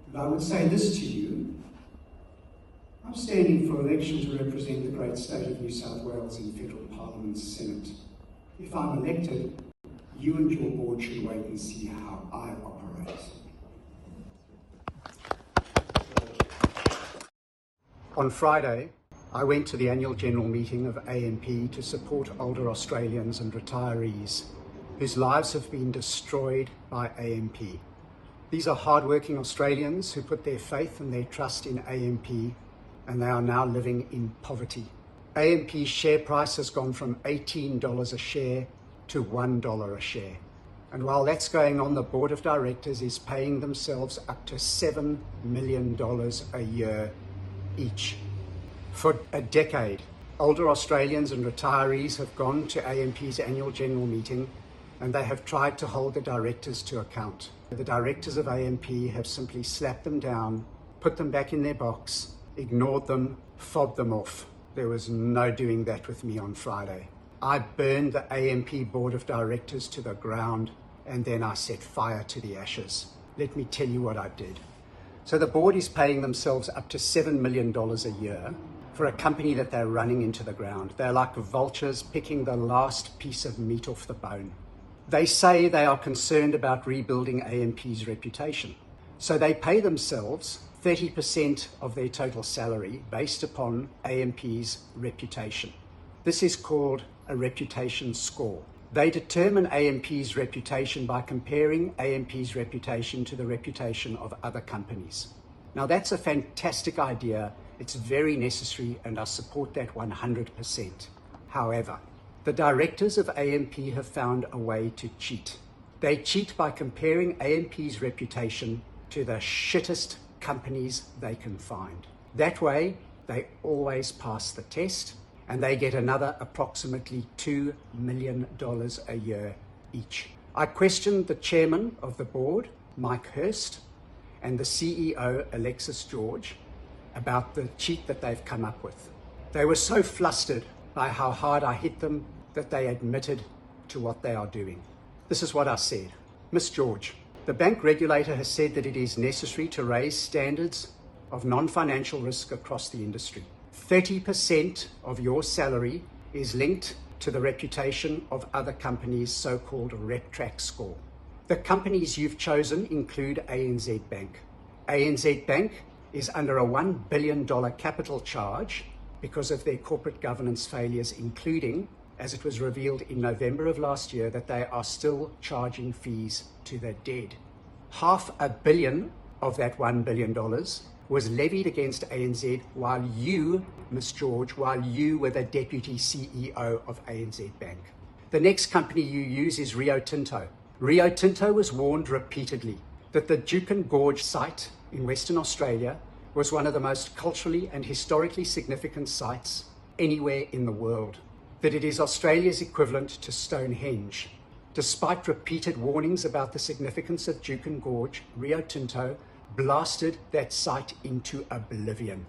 And I would say this to you: I'm standing for election to represent the great state of New South Wales in Federal Parliament's Senate. If I'm elected, you and your board should wait and see how I operate. On Friday, I went to the annual general meeting of AMP to support older Australians and retirees whose lives have been destroyed by AMP. These are hard-working Australians who put their faith and their trust in AMP, and they are now living in poverty. AMP's share price has gone from $18 a share to $1 a share. And while that's going on, the board of directors is paying themselves up to $7 million a year each. For a decade, older Australians and retirees have gone to AMP's annual general meeting and they have tried to hold the directors to account. The directors of AMP have simply slapped them down, put them back in their box, ignored them, fobbed them off. There was no doing that with me on Friday. I burned the AMP board of directors to the ground and then I set fire to the ashes. Let me tell you what I did. So the board is paying themselves up to $7 million a year for a company that they're running into the ground. They're like vultures picking the last piece of meat off the bone. They say they are concerned about rebuilding AMP's reputation. So they pay themselves 30% of their total salary based upon AMP's reputation. This is called a reputation score. They determine AMP's reputation by comparing AMP's reputation to the reputation of other companies. Now that's a fantastic idea. It's very necessary and I support that 100%. However, the directors of AMP have found a way to cheat. They cheat by comparing AMP's reputation to the shittest companies they can find. That way, they always pass the test and they get another approximately $2 million a year each. I questioned the chairman of the board, Mike Hurst, and the CEO, Alexis George, about the cheat that they've come up with. They were so flustered by how hard I hit them that they admitted to what they are doing. This is what I said. Miss George, the bank regulator has said that it is necessary to raise standards of non-financial risk across the industry. 30% of your salary is linked to the reputation of other companies' so-called RepTrak score. The companies you've chosen include ANZ Bank. ANZ Bank is under a $1 billion capital charge because of their corporate governance failures, including, as it was revealed in November of last year, that they are still charging fees to the dead. $500 million of that $1 billion was levied against ANZ while you, Miss George, while you were the deputy CEO of ANZ Bank. The next company you use is Rio Tinto. Rio Tinto was warned repeatedly that the Juukan Gorge site in Western Australia was one of the most culturally and historically significant sites anywhere in the world, that it is Australia's equivalent to Stonehenge. Despite repeated warnings about the significance of Juukan Gorge, Rio Tinto blasted that site into oblivion.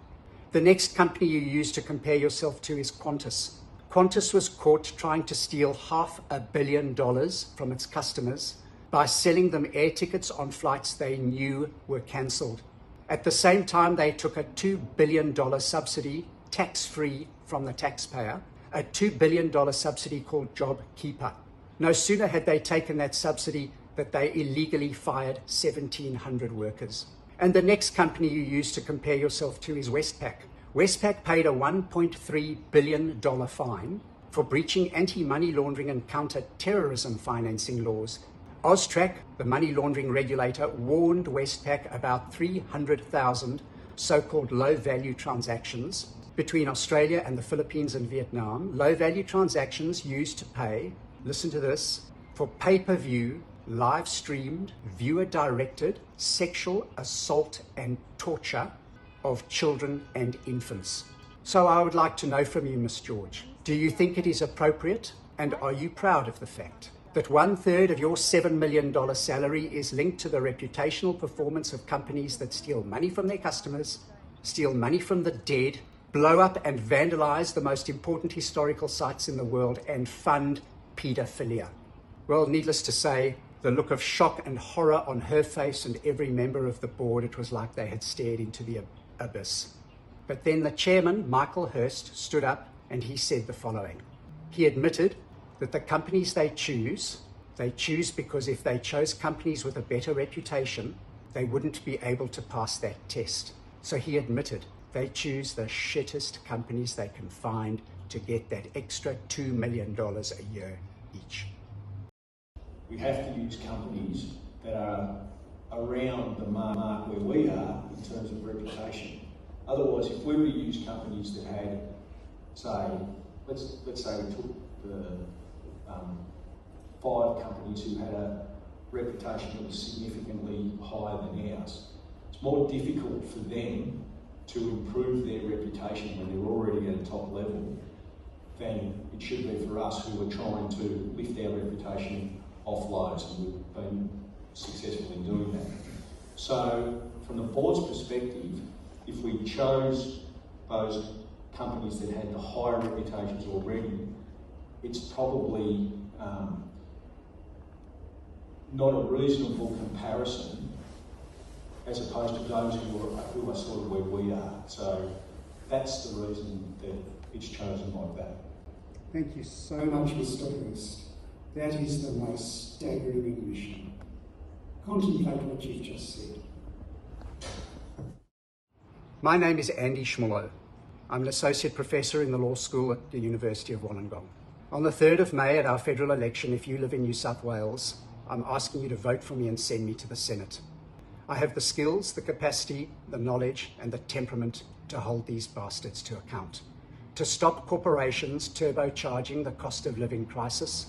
The next company you use to compare yourself to is Qantas. Qantas was caught trying to steal $500 million from its customers by selling them air tickets on flights they knew were cancelled. At the same time, they took a $2 billion subsidy, tax-free from the taxpayer, a $2 billion subsidy called JobKeeper. No sooner had they taken that subsidy that they illegally fired 1,700 workers. And the next company you use to compare yourself to is Westpac. Westpac paid a $1.3 billion fine for breaching anti-money laundering and counter-terrorism financing laws. AUSTRAC, the money laundering regulator, warned Westpac about 300,000 so-called low-value transactions between Australia and the Philippines and Vietnam. Low-value transactions used to pay, listen to this, for pay-per-view, live-streamed, viewer-directed sexual assault and torture of children and infants. So I would like to know from you, Miss George, do you think it is appropriate, and are you proud of the fact that 1/3 of your $7 million salary is linked to the reputational performance of companies that steal money from their customers, steal money from the dead, blow up and vandalize the most important historical sites in the world, and fund pedophilia? Well, needless to say, The look of shock and horror on her face and every member of the board, it was like they had stared into the abyss. But then the chairman, Michael Hurst, stood up and he said the following. He admitted that the companies they choose because if they chose companies with a better reputation, they wouldn't be able to pass that test. So he admitted they choose the shittest companies they can find to get that extra $2 million a year each. We have to use companies that are around the mark where we are in terms of reputation. Otherwise, if we were to use companies that had, say, let's say we took the 5 companies who had a reputation that was significantly higher than ours, it's more difficult for them to improve their reputation when they're already at a top level than it should be for us who are trying to lift our reputation off lows, and we've been successful in doing that. So from the board's perspective, if we chose those companies that had the higher reputations already, it's probably not a reasonable comparison as opposed to those who are sort of where we are. So that's the reason that it's chosen like that. Thank you so much, Mr. Hurst. That is the most staggering admission. Contemplate what you've just said. My name is Andy Schmulow. I'm an associate professor in the law school at the University of Wollongong. On the 3rd of May at our federal election, if you live in New South Wales, I'm asking you to vote for me and send me to the Senate. I have the skills, the capacity, the knowledge, and the temperament to hold these bastards to account. To stop corporations turbocharging the cost of living crisis,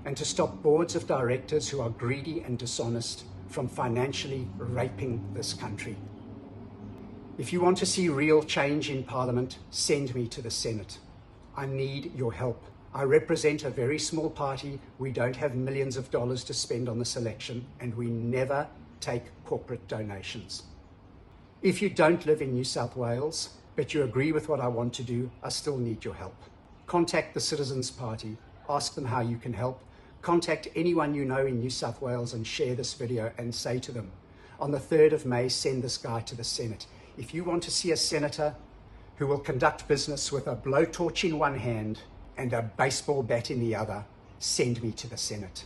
and to stop boards of directors who are greedy and dishonest from financially raping this country. If you want to see real change in Parliament, send me to the Senate. I need your help. I represent a very small party. We don't have millions of dollars to spend on this election, and we never take corporate donations. If you don't live in New South Wales, but you agree with what I want to do, I still need your help. Contact the Citizens Party. Ask them how you can help. Contact anyone you know in New South Wales and share this video and say to them, on the 3rd of May, send this guy to the Senate. If you want to see a senator who will conduct business with a blowtorch in one hand and a baseball bat in the other, send me to the Senate.